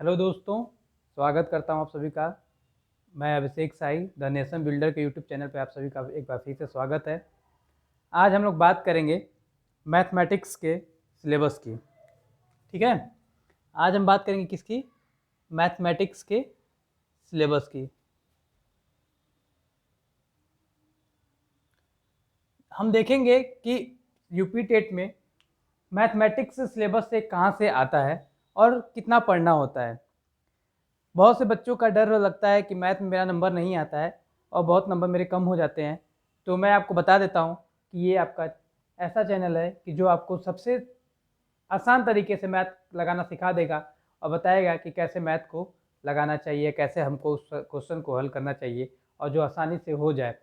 Hello दोस्तों, स्वागत करता हूं आप सभी का। मैं अभिषेक साई द नेशन बिल्डर के यूट्यूब चैनल पे आप सभी का एक बार फिर से स्वागत है। आज हम लोग बात करेंगे मैथमेटिक्स के सिलेबस की। ठीक है, आज हम बात करेंगे किसकी? मैथमेटिक्स के सिलेबस की। हम देखेंगे कि यूपी टेट में मैथमेटिक्स सिलेबस से कहाँ से आता है और कितना पढ़ना होता है। बहुत से बच्चों का डर लगता है कि मैथ में मेरा नंबर नहीं आता है और बहुत नंबर मेरे कम हो जाते हैं। तो मैं आपको बता देता हूँ कि ये आपका ऐसा चैनल है कि जो आपको सबसे आसान तरीके से मैथ लगाना सिखा देगा और बताएगा कि कैसे मैथ को लगाना चाहिए, कैसे हमको उस क्वेश्चन को हल करना चाहिए और जो आसानी से हो जाए।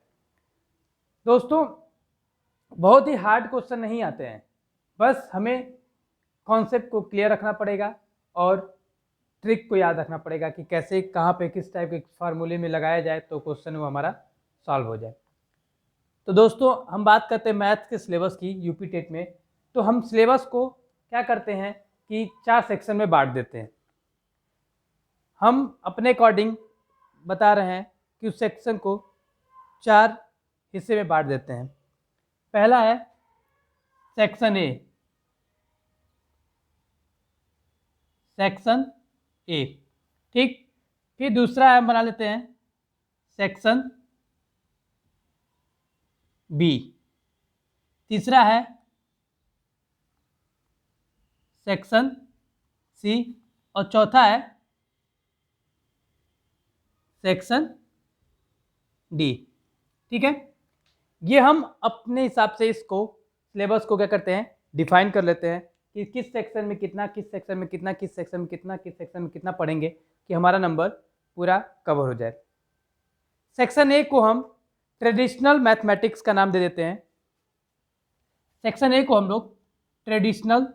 दोस्तों, बहुत ही हार्ड क्वेश्चन नहीं आते हैं, बस हमें कॉन्सेप्ट को क्लियर रखना पड़ेगा और ट्रिक को याद रखना पड़ेगा कि कैसे कहाँ पे किस टाइप के फार्मूले में लगाया जाए तो क्वेश्चन वो हमारा सॉल्व हो जाए। तो दोस्तों, हम बात करते हैं मैथ के सिलेबस की यूपी टेट में। तो हम सिलेबस को क्या करते हैं कि 4 सेक्शन में बांट देते हैं। हम अपने अकॉर्डिंग बता रहे हैं कि उस सेक्शन को 4 हिस्से में बांट देते हैं। पहला है सेक्शन ए। सेक्शन ए, ठीक। फिर दूसरा हम बना लेते हैं सेक्शन बी। तीसरा है सेक्शन सी और चौथा है सेक्शन डी। ठीक है, ये हम अपने हिसाब से इसको सिलेबस को क्या करते हैं, डिफाइन कर लेते हैं कि किस सेक्शन में कितना, किस सेक्शन में कितना, किस सेक्शन में कितना, किस सेक्शन में कितना पढ़ेंगे कि हमारा नंबर पूरा कवर हो जाए। सेक्शन ए को हम ट्रेडिशनल मैथमेटिक्स का नाम दे देते हैं। सेक्शन ए को हम लोग ट्रेडिशनल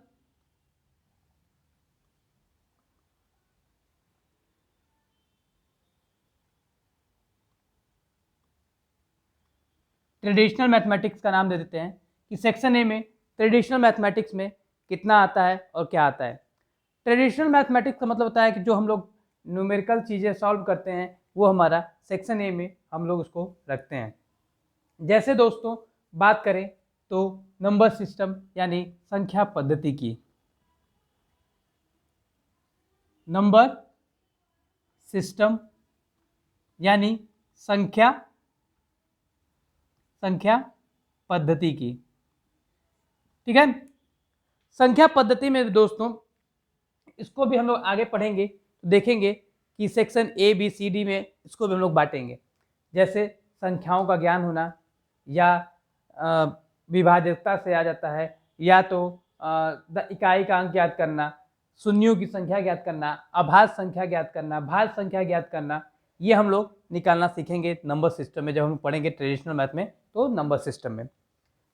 मैथमेटिक्स का नाम दे देते हैं कि सेक्शन ए में ट्रेडिशनल मैथमेटिक्स में कितना आता है और क्या आता है। ट्रेडिशनल मैथमेटिक्स का मतलब होता है कि जो हम लोग न्यूमेरिकल चीज़ें सॉल्व करते हैं वो हमारा सेक्शन ए में हम लोग उसको रखते हैं। जैसे दोस्तों बात करें तो नंबर सिस्टम यानी संख्या पद्धति की, नंबर सिस्टम यानी संख्या पद्धति की। ठीक है, संख्या पद्धति में दोस्तों इसको भी हम लोग आगे पढ़ेंगे तो देखेंगे कि section A B C D में इसको भी हम लोग बांटेंगे। जैसे संख्याओं का ज्ञान होना, या विभाज्यता से आ जाता है, या तो इकाई का अंक ज्ञात करना, शून्यों की संख्या ज्ञात करना, अभाज्य संख्या ज्ञात करना, भाज्य संख्या ज्ञात करना, ये हम लोग निकालना सीखेंगे नंबर सिस्टम में। जब हम पढ़ेंगे ट्रेडिशनल मैथ में तो नंबर सिस्टम में।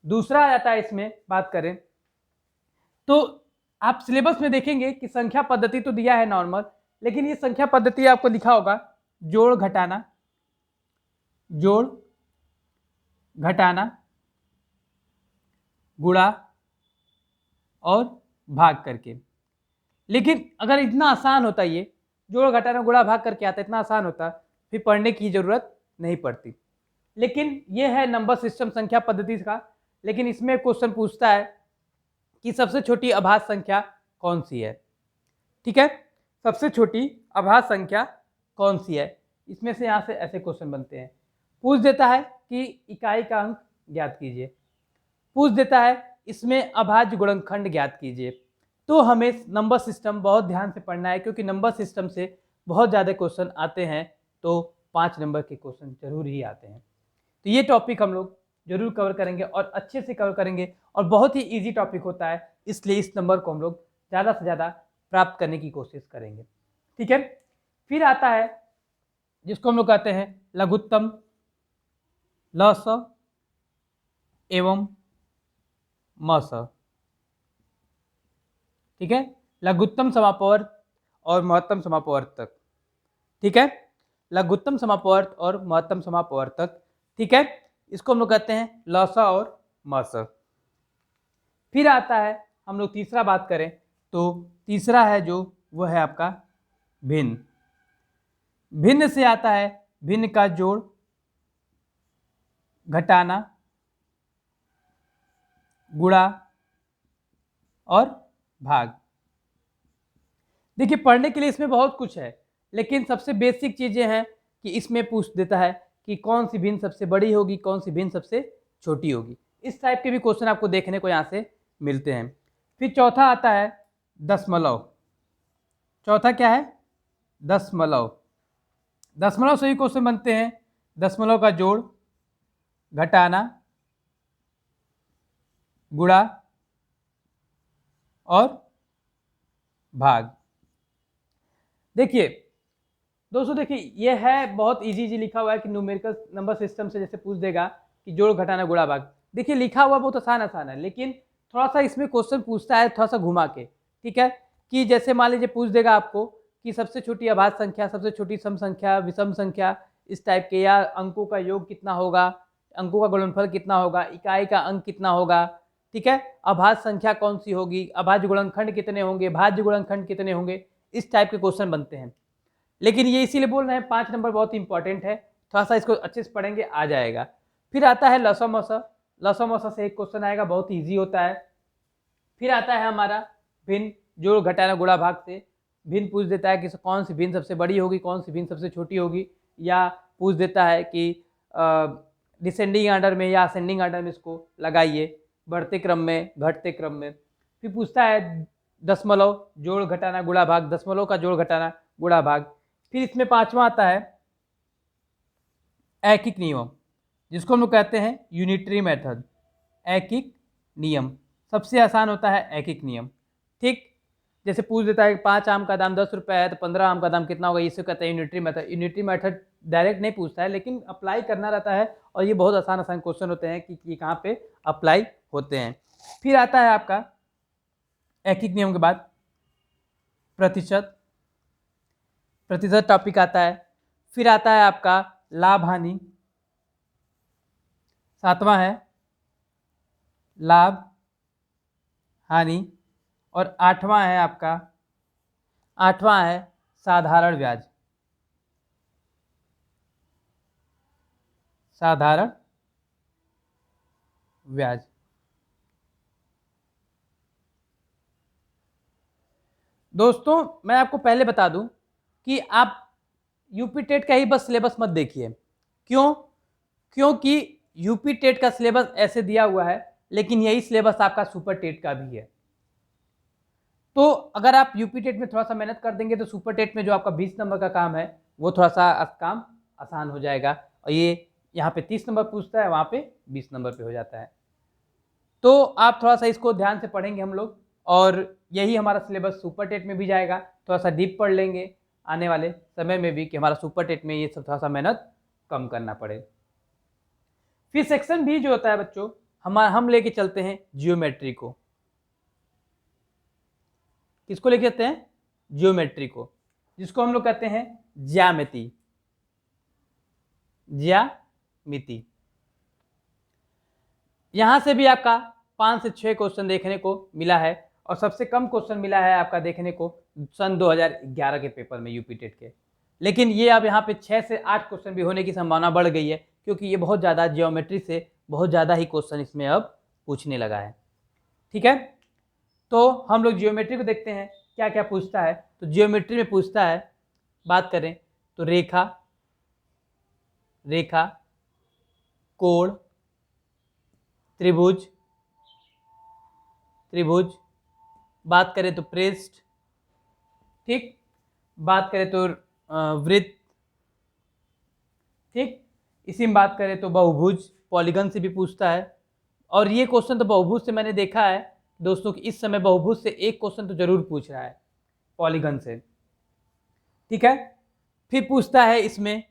दूसरा आ जाता है, इसमें बात करें तो आप सिलेबस में देखेंगे कि संख्या पद्धति तो दिया है नॉर्मल, लेकिन ये संख्या पद्धति आपको लिखा होगा जोड़ घटाना, जोड़ घटाना, गुणा और भाग करके। लेकिन अगर इतना आसान होता, ये जोड़ घटाना गुणा भाग करके आता, इतना आसान होता, फिर पढ़ने की जरूरत नहीं पड़ती। लेकिन ये है नंबर सिस्टम संख्या पद्धति का। लेकिन इसमें क्वेश्चन पूछता है कि सबसे छोटी अभाज्य संख्या कौन सी है। ठीक है, सबसे छोटी अभाज्य संख्या कौन सी है, इसमें से यहाँ से ऐसे क्वेश्चन बनते हैं। पूछ देता है कि इकाई का अंक ज्ञात कीजिए, पूछ देता है इसमें अभाज्य गुणनखंड ज्ञात कीजिए। तो हमें नंबर सिस्टम बहुत ध्यान से पढ़ना है, क्योंकि नंबर सिस्टम से बहुत ज़्यादा क्वेश्चन आते हैं, तो 5 नंबर के क्वेश्चन जरूर ही आते हैं। तो ये टॉपिक हम लोग जरूर कवर करेंगे और अच्छे से कवर करेंगे, और बहुत ही इजी टॉपिक होता है, इसलिए इस नंबर को हम लोग ज़्यादा से ज़्यादा प्राप्त करने की कोशिश करेंगे। ठीक है, फिर आता है जिसको हम लोग कहते हैं लघुत्तम, लस एवं मस। ठीक है, लघुत्तम समापवर्त और महत्तम समापवर्तक। ठीक है, लघुत्तम समापवर्त और महत्तम समापवर्तक। ठीक है, इसको हम लोग कहते हैं लसा और मस। फिर आता है हम लोग तीसरा बात करें तो तीसरा है जो वो है आपका भिन्न। भिन्न से आता है भिन्न का जोड़, घटाना, गुणा और भाग। देखिए पढ़ने के लिए इसमें बहुत कुछ है, लेकिन सबसे बेसिक चीजें हैं कि इसमें पूछ देता है कि कौन सी भिन्न सबसे बड़ी होगी, कौन सी भिन्न सबसे छोटी होगी। इस टाइप के भी क्वेश्चन आपको देखने को यहाँ से मिलते हैं। फिर चौथा आता है दशमलव। चौथा क्या है? दशमलव। दशमलव से ही क्वेश्चन बनते हैं। दशमलव का जोड़, घटाना, गुणा और भाग। देखिए दोस्तों, देखिए ये है बहुत इजी लिखा हुआ है कि न्यूमेरिकल नंबर सिस्टम से जैसे पूछ देगा कि जोड़, घटाना, गुणा, भाग। देखिए लिखा हुआ बहुत आसान है, लेकिन थोड़ा सा इसमें क्वेश्चन पूछता है थोड़ा सा घुमा के, ठीक है। कि जैसे मान लीजिए पूछ देगा आपको कि सबसे छोटी अभाज्य संख्या, सबसे छोटी सम संख्या, विषम संख्या, इस टाइप के, या अंकों का योग कितना होगा, अंकों का गुणनफल कितना होगा, इकाई का अंक कितना होगा, ठीक है। अभाज्य संख्या कौन सी होगी, अभाज्य गुणनखंड कितने होंगे, भाज्य गुणनखंड कितने होंगे, इस टाइप के क्वेश्चन बनते हैं। लेकिन ये इसीलिए बोल रहे हैं 5 नंबर बहुत इंपॉर्टेंट है, थोड़ा सा इसको अच्छे से पढ़ेंगे आ जाएगा। फिर आता है लसम मसा। लसम मसा से एक क्वेश्चन आएगा, बहुत इजी होता है। फिर आता है हमारा भिन्न, जोड़, घटाना, गुणा, भाग से भिन्न पूछ देता है कि कौन सी भिन्न सबसे बड़ी होगी, कौन सी भिन्न सबसे छोटी होगी, या पूछ देता है कि डिसेंडिंग ऑर्डर में या असेंडिंग ऑर्डर में इसको लगाइए, बढ़ते क्रम में, घटते क्रम में। फिर पूछता है दशमलव, जोड़, घटाना, गुणा, भाग, दशमलव का जोड़, घटाना, गुणा, भाग। फिर इसमें पांचवा आता है ऐकिक नियम, जिसको हम लोग कहते हैं यूनिटरी मेथड। ऐकिक नियम सबसे आसान होता है, ऐकिक नियम, ठीक। जैसे पूछ देता है 5 आम का दाम 10 रुपये है तो 15 आम का दाम कितना होगा, इसे कहते हैं unitary method. Unitary method direct नहीं पूछता है, लेकिन अप्लाई करना रहता है, और ये बहुत आसान क्वेश्चन होते हैं कि ये कहाँ पे अप्लाई होते हैं। फिर आता है आपका ऐकिक नियम के बाद प्रतिशत। प्रतिशत टॉपिक आता है। फिर आता है आपका लाभ हानि। सातवां है लाभ हानि। और आठवां है आपका, आठवां है साधारण ब्याज। साधारण ब्याज। दोस्तों मैं आपको पहले बता दूं कि आप यूपी टेट का ही बस सिलेबस मत देखिए। क्यों? क्योंकि यूपी टेट का सिलेबस ऐसे दिया हुआ है, लेकिन यही सिलेबस आपका सुपर टेट का भी है। तो अगर आप यूपी टेट में थोड़ा सा मेहनत कर देंगे तो सुपर टेट में जो आपका 20 नंबर का काम है वो थोड़ा सा काम आसान हो जाएगा, और ये यहाँ पे 30 नंबर पूछता है, वहाँ पे 20 नंबर पे हो जाता है। तो आप थोड़ा सा इसको ध्यान से पढ़ेंगे हम लोग, और यही हमारा सिलेबस सुपर टेट में भी जाएगा। थोड़ा सा डीप पढ़ लेंगे आने वाले समय में भी, कि हमारा सुपर टेट में ये सब थोड़ा सा मेहनत कम करना पड़े। फिर सेक्शन बी जो होता है बच्चों, हम लेके चलते हैं जियोमेट्री को। किसको लेके चलते हैं? जियोमेट्री को, जिसको हम लोग कहते हैं ज्यामिति। ज्यामिति। यहां से भी आपका 5 से 6 क्वेश्चन देखने को मिला है, और सबसे कम क्वेश्चन मिला है आपका देखने को सन 2011 के पेपर में यूपी टेट के। लेकिन ये अब यहाँ पे 6 से 8 क्वेश्चन भी होने की संभावना बढ़ गई है, क्योंकि ये बहुत ज़्यादा जियोमेट्री से बहुत ज़्यादा ही क्वेश्चन इसमें अब पूछने लगा है, ठीक है। तो हम लोग जियोमेट्री को देखते हैं क्या क्या पूछता है। तो जियोमेट्री में पूछता है, बात करें तो रेखा, रेखा, कोण, त्रिभुज, त्रिभुज, बात करें तो पृष्ठ, ठीक, बात करें तो वृत्त, ठीक, इसी में बात करें तो बहुभुज, पॉलीगन से भी पूछता है। और ये क्वेश्चन तो बहुभुज से मैंने देखा है दोस्तों कि इस समय बहुभुज से एक क्वेश्चन तो जरूर पूछ रहा है, पॉलीगन से, ठीक है। फिर पूछता है इसमें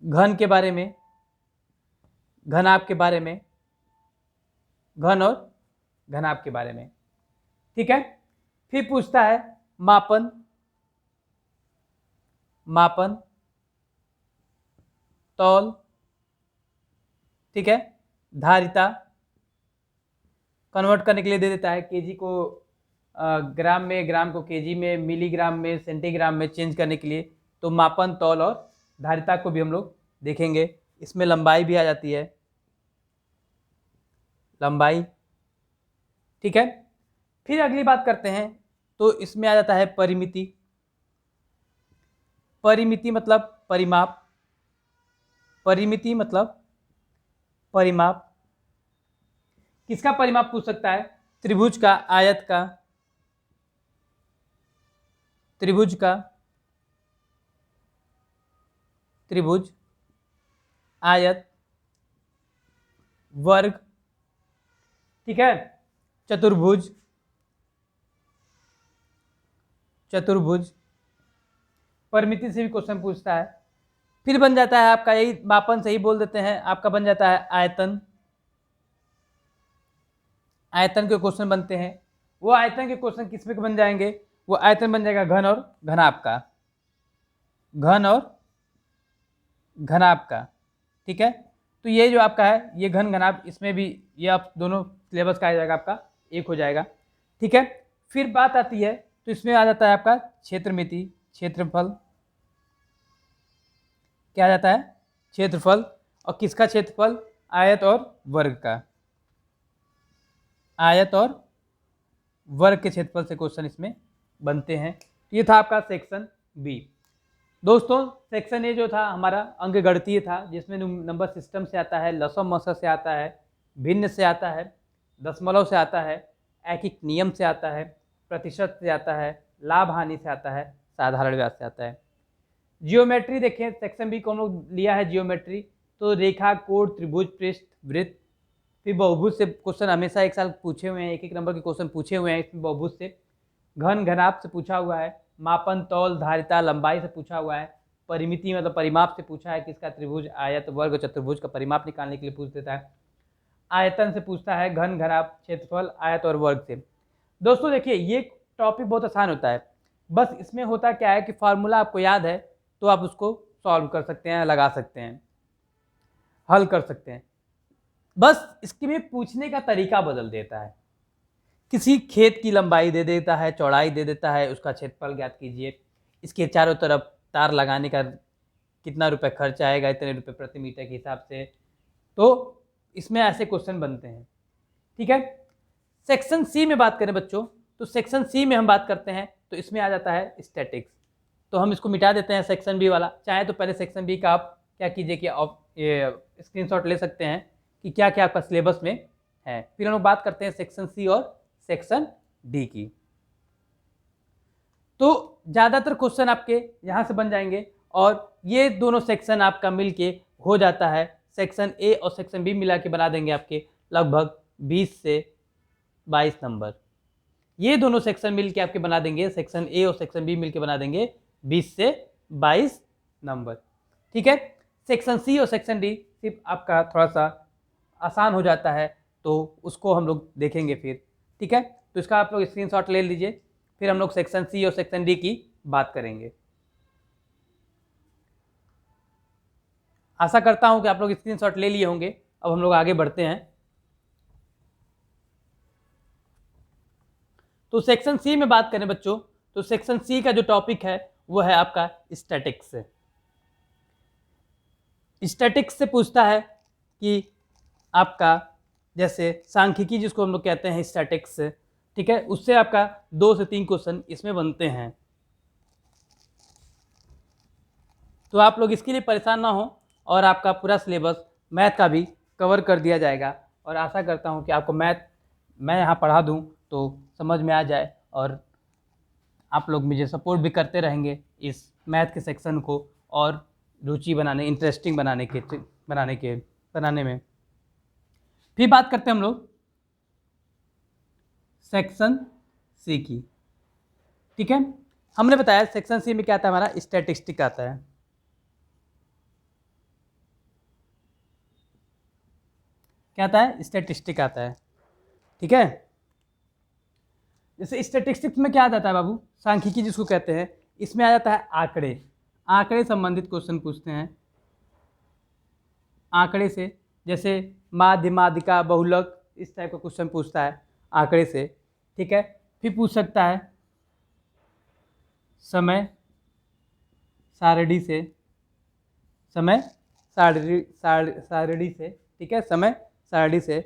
घन के बारे में, घनाभ के बारे में, घन और घनाभ के बारे में, ठीक है। फिर पूछता है मापन, मापन, तौल, ठीक है, धारिता, कन्वर्ट करने के लिए दे देता है, केजी को ग्राम में, ग्राम को केजी में, मिलीग्राम में, सेंटीग्राम में चेंज करने के लिए। तो मापन, तौल और धारिता को भी हम लोग देखेंगे। इसमें लंबाई भी आ जाती है, लंबाई, ठीक है। फिर अगली बात करते हैं, तो इसमें आ जाता है परिमिति। परिमिति मतलब परिमाप, परिमिति मतलब परिमाप। किसका परिमाप पूछ सकता है? त्रिभुज का, आयत का, त्रिभुज का, त्रिभुज, आयत, वर्ग, ठीक है, चतुर्भुज, चतुर्भुज। परिमिति से भी क्वेश्चन पूछता है। फिर बन जाता है आपका, यही मापन से ही बोल देते हैं, आपका बन जाता है आयतन। आयतन के क्वेश्चन बनते हैं। वो आयतन के क्वेश्चन किस में बन जाएंगे? वो आयतन बन जाएगा घन और घनाभ का, घन और घनाभ का, ठीक है। तो ये जो आपका है, ये घन घनाभ, इसमें भी ये आप दोनों सिलेबस का आ जाएगा, आपका एक हो जाएगा, ठीक है। फिर बात आती है, तो इसमें आ जाता है आपका क्षेत्रमिति, क्षेत्रफल। क्या आ जाता है? क्षेत्रफल। और किसका क्षेत्रफल? आयत और वर्ग का, आयत और वर्ग के क्षेत्रफल से क्वेश्चन इसमें बनते हैं। तो ये था आपका सेक्शन बी। दोस्तों सेक्शन ए जो था हमारा अंकगणितीय था, जिसमें नंबर सिस्टम से आता है, लसम मसर से आता है, भिन्न से आता है, दशमलव से आता है, ऐकिक नियम से आता है, प्रतिशत से आता है, लाभ हानि से आता है, साधारण व्यास से आता है। जियोमेट्री देखें, सेक्शन बी को हम लोग लिया है जियोमेट्री। तो रेखा, कोण, त्रिभुज, पृष्ठ, वृत्त। फिर बहुभुज से क्वेश्चन हमेशा एक साल पूछे हुए हैं, एक नंबर के क्वेश्चन पूछे हुए हैं इसमें बहुभुज से। घन घनाभ से पूछा हुआ है। मापन, तौल, धारिता, लंबाई से पूछा हुआ है। परिमिति मतलब परिमाप से पूछा है, किसका? त्रिभुज, आयत, वर्ग, चतुर्भुज का परिमाप निकालने के लिए पूछ देता है। आयतन से पूछता है, घन घनाभ, क्षेत्रफल, आयत और वर्ग से। दोस्तों देखिए ये टॉपिक बहुत आसान होता है, बस इसमें होता क्या है कि फार्मूला आपको याद है तो आप उसको सॉल्व कर सकते हैं, लगा सकते हैं, हल कर सकते हैं। बस इसके में पूछने का तरीका बदल देता है। किसी खेत की लंबाई दे देता है, चौड़ाई दे देता है, उसका क्षेत्रफल ज्ञात कीजिए, इसके चारों तरफ तार लगाने का कितना रुपए खर्च आएगा, इतने रुपए प्रति मीटर के हिसाब से। तो इसमें ऐसे क्वेश्चन बनते हैं, ठीक है। सेक्शन सी में बात करें बच्चों, तो सेक्शन सी में हम बात करते हैं, तो इसमें आ जाता है स्टैटिक्स। तो हम इसको मिटा देते हैं सेक्शन बी वाला। चाहे तो पहले सेक्शन बी का आप क्या कीजिए कि आप स्क्रीनशॉट ले सकते हैं कि क्या क्या आपका सिलेबस में है। फिर हम लोग बात करते हैं सेक्शन सी और सेक्शन डी की। तो ज़्यादातर क्वेश्चन आपके यहाँ से बन जाएंगे, और ये दोनों सेक्शन आपका मिलके हो जाता है, सेक्शन ए और सेक्शन बी मिला के बना देंगे आपके लगभग 20 से 22 नंबर। ये दोनों सेक्शन मिलके आपके बना देंगे, सेक्शन ए और सेक्शन बी मिलके बना देंगे 20 से 22 नंबर, ठीक है। सेक्शन सी और सेक्शन डी सिर्फ आपका थोड़ा सा आसान हो जाता है, तो उसको हम लोग देखेंगे फिर, ठीक है। तो इसका आप लोग स्क्रीनशॉट ले लीजिए, फिर हम लोग सेक्शन सी और सेक्शन डी की बात करेंगे। आशा करता हूं कि आप लोग स्क्रीनशॉट ले लिए होंगे। अब हम लोग आगे बढ़ते हैं। तो सेक्शन सी में बात करें बच्चों, तो सेक्शन सी का जो टॉपिक है वो है आपका स्टैटिक्स। स्टैटिक्स से पूछता है कि आपका जैसे सांख्यिकी जिसको हम लोग कहते हैं स्टैटिक्स, ठीक है, उससे आपका 2 से 3 क्वेश्चन इसमें बनते हैं। तो आप लोग इसके लिए परेशान ना हो, और आपका पूरा सिलेबस मैथ का भी कवर कर दिया जाएगा। और आशा करता हूँ कि आपको मैथ मैं यहाँ पढ़ा दूँ तो समझ में आ जाए, और आप लोग मुझे सपोर्ट भी करते रहेंगे इस मैथ के सेक्शन को और रुचि बनाने, इंटरेस्टिंग बनाने में। फिर बात करते हैं हम लोग सेक्शन सी की, ठीक है। हमने बताया सेक्शन सी में क्या आता है, हमारा स्टैटिस्टिक आता है। क्या आता है? स्टैटिस्टिक आता है, ठीक है। जैसे स्टैटिस्टिक्स में क्या आ जाता है बाबू? सांख्यिकी जिसको कहते हैं, इसमें आ जाता है आंकड़े। आंकड़े संबंधित क्वेश्चन पूछते हैं, आंकड़े से, जैसे माध्य, माध्यिका, बहुलक, इस टाइप का क्वेश्चन पूछता है आंकड़े से, ठीक है। फिर पूछ सकता है समय सारणी से, समय सारणी से, ठीक है, समय सारणी से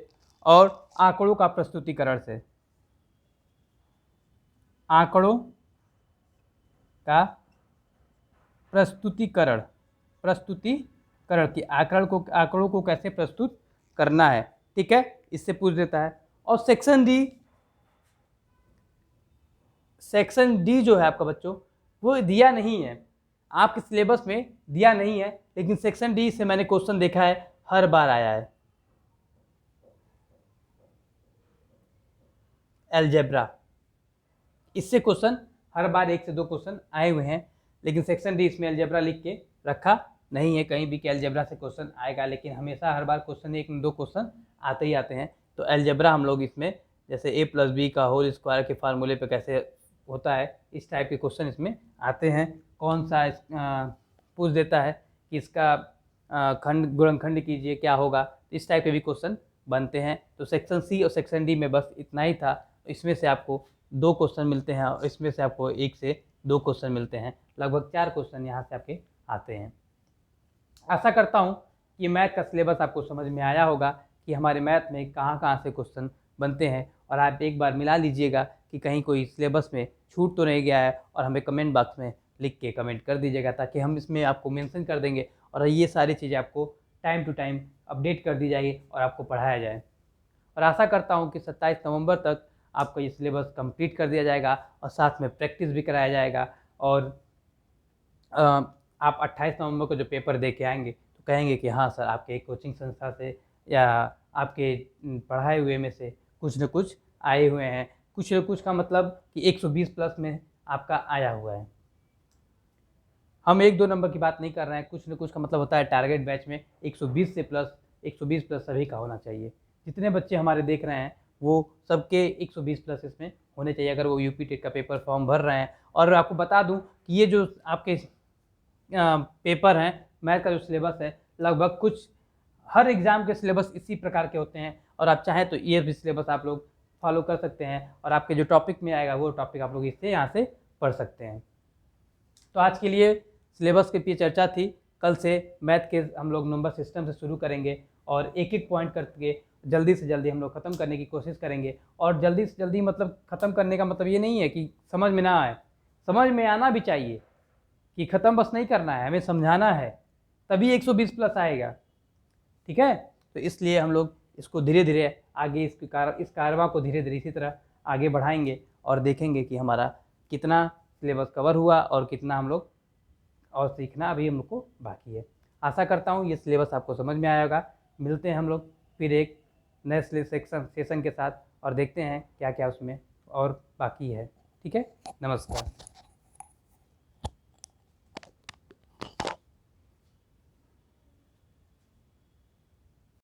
और आंकड़ों का प्रस्तुतिकरण से, आंकड़ों का प्रस्तुतिकरण कि आंकड़ों को कैसे प्रस्तुत करना है, ठीक है, इससे पूछ देता है। और सेक्शन डी जो है आपका बच्चों वो दिया नहीं है, आपके सिलेबस में दिया नहीं है, लेकिन सेक्शन डी से मैंने क्वेश्चन देखा है, हर बार आया है। अलजेब्रा, इससे क्वेश्चन हर बार 1 से 2 क्वेश्चन आए हुए हैं, लेकिन सेक्शन डी इसमें अलजेब्रा लिख के रखा नहीं है कहीं भी कि अलजेब्रा से क्वेश्चन आएगा, लेकिन हमेशा हर बार क्वेश्चन 1 में 2 क्वेश्चन आते ही आते हैं। तो अलजेब्रा हम लोग इसमें जैसे a+b का होल स्क्वायर के फार्मूले पे कैसे होता है, इस टाइप के क्वेश्चन इसमें आते हैं। कौन सा पूछ देता है कि इसका खंड गुणनखंड कीजिए क्या होगा, इस टाइप के भी क्वेश्चन बनते हैं। तो सेक्शन सी और सेक्शन डी में बस इतना ही था, इसमें से आपको 2 क्वेश्चन मिलते हैं और इसमें से आपको 1 से 2 क्वेश्चन मिलते हैं, लगभग 4 क्वेश्चन यहाँ से आपके आते हैं। आशा करता हूँ कि मैथ का सिलेबस आपको समझ में आया होगा कि हमारे मैथ में कहाँ से क्वेश्चन बनते हैं, और आप एक बार मिला लीजिएगा कि कहीं कोई सिलेबस में छूट तो नहीं गया है, और हमें कमेंट बॉक्स में लिख के कमेंट कर दीजिएगा ताकि हम इसमें आपको मेंशन कर देंगे और ये सारी चीज़ें आपको टाइम टू टाइम अपडेट कर दी जाएगी और आपको पढ़ाया जाए। और आशा करता हूँ कि 27 नवंबर तक आपका ये सिलेबस कंप्लीट कर दिया जाएगा और साथ में प्रैक्टिस भी कराया जाएगा, और आप 28 नवंबर को जो पेपर दे के आएंगे तो कहेंगे कि हाँ सर आपके एक कोचिंग संस्था से या आपके पढ़ाए हुए में से कुछ न कुछ आए हुए हैं। कुछ न कुछ का मतलब कि 120 प्लस में आपका आया हुआ है। हम 1-2 नंबर की बात नहीं कर रहे हैं, कुछ न कुछ का मतलब होता है टारगेट बैच में 120 से प्लस, 120 प्लस सभी का होना चाहिए। जितने बच्चे हमारे देख रहे हैं वो सबके 120 प्लस इसमें होने चाहिए अगर वो यूपी टेट का पेपर फॉर्म भर रहे हैं। और आपको बता दूं कि ये जो आपके पेपर हैं, मैथ का जो सिलेबस है, लगभग कुछ हर एग्ज़ाम के सिलेबस इसी प्रकार के होते हैं, और आप चाहें तो ये भी सिलेबस आप लोग फॉलो कर सकते हैं और आपके जो टॉपिक में आएगा वो टॉपिक आप लोग इससे यहाँ से पढ़ सकते हैं। तो आज के लिए सिलेबस के पीछे चर्चा थी। कल से मैथ के हम लोग नंबर सिस्टम से शुरू करेंगे और एक एक पॉइंट करके जल्दी से जल्दी हम लोग ख़त्म करने की कोशिश करेंगे। और जल्दी से जल्दी मतलब ख़त्म करने का मतलब ये नहीं है कि समझ में ना आए, समझ में आना भी चाहिए, कि ख़त्म बस नहीं करना है, हमें समझाना है, तभी 120 प्लस आएगा, ठीक है। तो इसलिए हम लोग इसको धीरे धीरे आगे इस कारवां को धीरे धीरे इसी तरह आगे बढ़ाएंगे और देखेंगे कि हमारा कितना सिलेबस कवर हुआ और कितना हम लोग और सीखना अभी हम लोग को बाकी है। आशा करता हूँ ये सिलेबस आपको समझ में आया होगा। मिलते हैं हम लोग फिर एक नए सेशन के साथ और देखते हैं क्या क्या उसमें और बाकी है, ठीक है। नमस्कार।